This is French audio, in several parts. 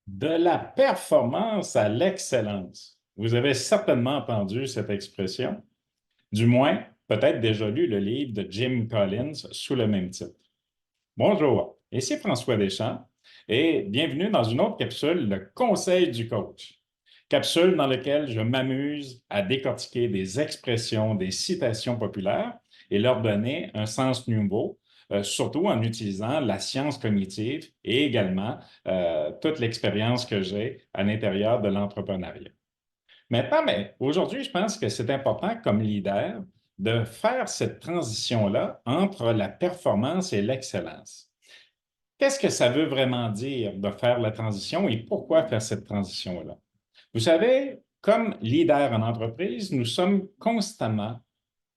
De la performance à l'excellence. Vous avez certainement entendu cette expression, du moins peut-être déjà lu le livre de Jim Collins sous le même titre. Bonjour, ici François Deschamps et bienvenue dans une autre capsule, le Conseil du coach. Capsule dans laquelle je m'amuse à décortiquer des expressions, des citations populaires et leur donner un sens nouveau, surtout en utilisant la science cognitive et également toute l'expérience que j'ai à l'intérieur de l'entrepreneuriat. Maintenant, mais aujourd'hui, je pense que c'est important comme leader de faire cette transition-là entre la performance et l'excellence. Qu'est-ce que ça veut vraiment dire de faire la transition et pourquoi faire cette transition-là? Vous savez, comme leader en entreprise, nous sommes constamment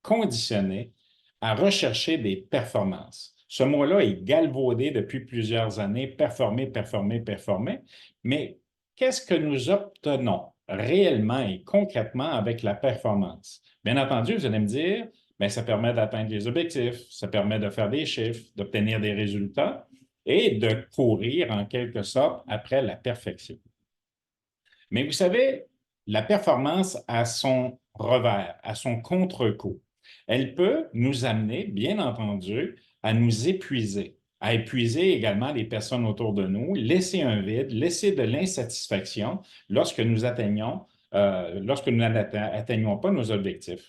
conditionnés à rechercher des performances. Ce mot-là est galvaudé depuis plusieurs années, performer, performer, performer, mais qu'est-ce que nous obtenons réellement et concrètement avec la performance? Bien entendu, vous allez me dire, bien, ça permet d'atteindre les objectifs, ça permet de faire des chiffres, d'obtenir des résultats et de courir en quelque sorte après la perfection. Mais vous savez, la performance a son revers, a son contre-coup. Elle peut nous amener, bien entendu, à nous épuiser, à épuiser également les personnes autour de nous, laisser un vide, laisser de l'insatisfaction lorsque nous lorsque nous n'atteignons pas nos objectifs.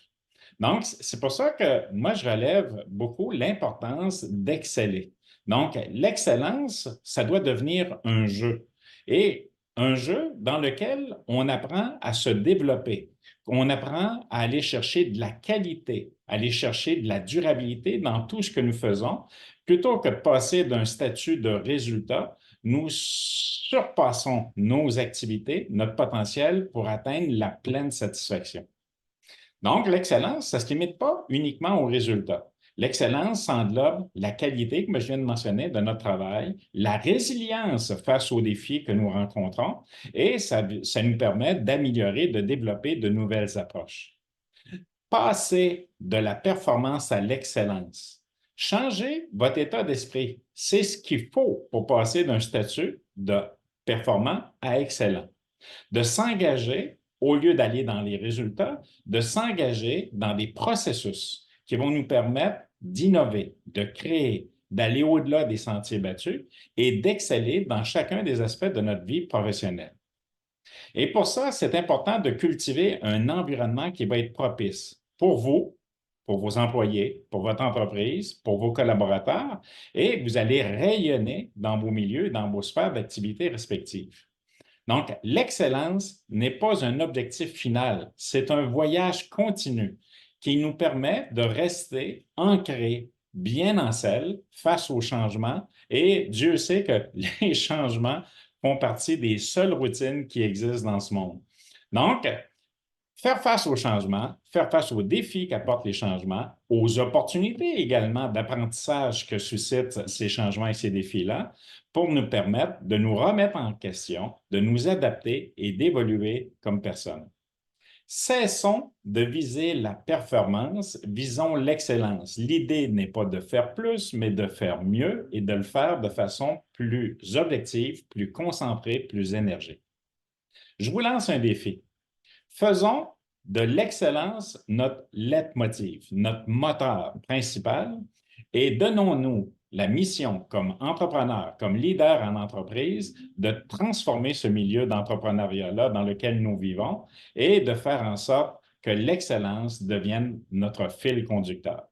Donc, c'est pour ça que moi, je relève beaucoup l'importance d'exceller. Donc, l'excellence, ça doit devenir un jeu. Et un jeu dans lequel on apprend à se développer, on apprend à aller chercher de la qualité, aller chercher de la durabilité dans tout ce que nous faisons, plutôt que de passer d'un statut de résultat, nous surpassons nos activités, notre potentiel pour atteindre la pleine satisfaction. Donc, l'excellence, ça ne se limite pas uniquement aux résultats. L'excellence englobe la qualité, comme je viens de mentionner, de notre travail, la résilience face aux défis que nous rencontrons, et ça nous permet d'améliorer, de développer de nouvelles approches. Passer de la performance à l'excellence. Changez votre état d'esprit. C'est ce qu'il faut pour passer d'un statut de performant à excellent, de s'engager, au lieu d'aller dans les résultats, de s'engager dans des processus qui vont nous permettre d'innover, de créer, d'aller au-delà des sentiers battus et d'exceller dans chacun des aspects de notre vie professionnelle. Et pour ça, c'est important de cultiver un environnement qui va être propice pour vous, pour vos employés, pour votre entreprise, pour vos collaborateurs, et vous allez rayonner dans vos milieux, dans vos sphères d'activité respectives. Donc, l'excellence n'est pas un objectif final, c'est un voyage continu qui nous permet de rester ancrés, bien en selle, face aux changements. Et Dieu sait que les changements font partie des seules routines qui existent dans ce monde. Donc, faire face aux changements, faire face aux défis qu'apportent les changements, aux opportunités également d'apprentissage que suscitent ces changements et ces défis-là, pour nous permettre de nous remettre en question, de nous adapter et d'évoluer comme personne. Cessons de viser la performance, visons l'excellence. L'idée n'est pas de faire plus, mais de faire mieux et de le faire de façon plus objective, plus concentrée, plus énergique. Je vous lance un défi. Faisons de l'excellence notre leitmotiv, notre moteur principal et donnons-nous la mission comme entrepreneur, comme leader en entreprise, de transformer ce milieu d'entrepreneuriat-là dans lequel nous vivons et de faire en sorte que l'excellence devienne notre fil conducteur.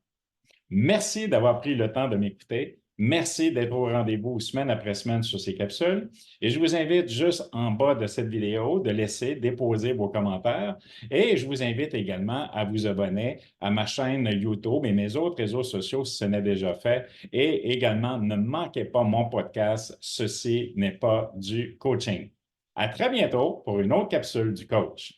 Merci d'avoir pris le temps de m'écouter. Merci d'être au rendez-vous semaine après semaine sur ces capsules. Et je vous invite juste en bas de cette vidéo de laisser déposer vos commentaires. Et je vous invite également à vous abonner à ma chaîne YouTube et mes autres réseaux sociaux si ce n'est déjà fait. Et également, ne manquez pas mon podcast Ceci n'est pas du coaching. À très bientôt pour une autre capsule du coach.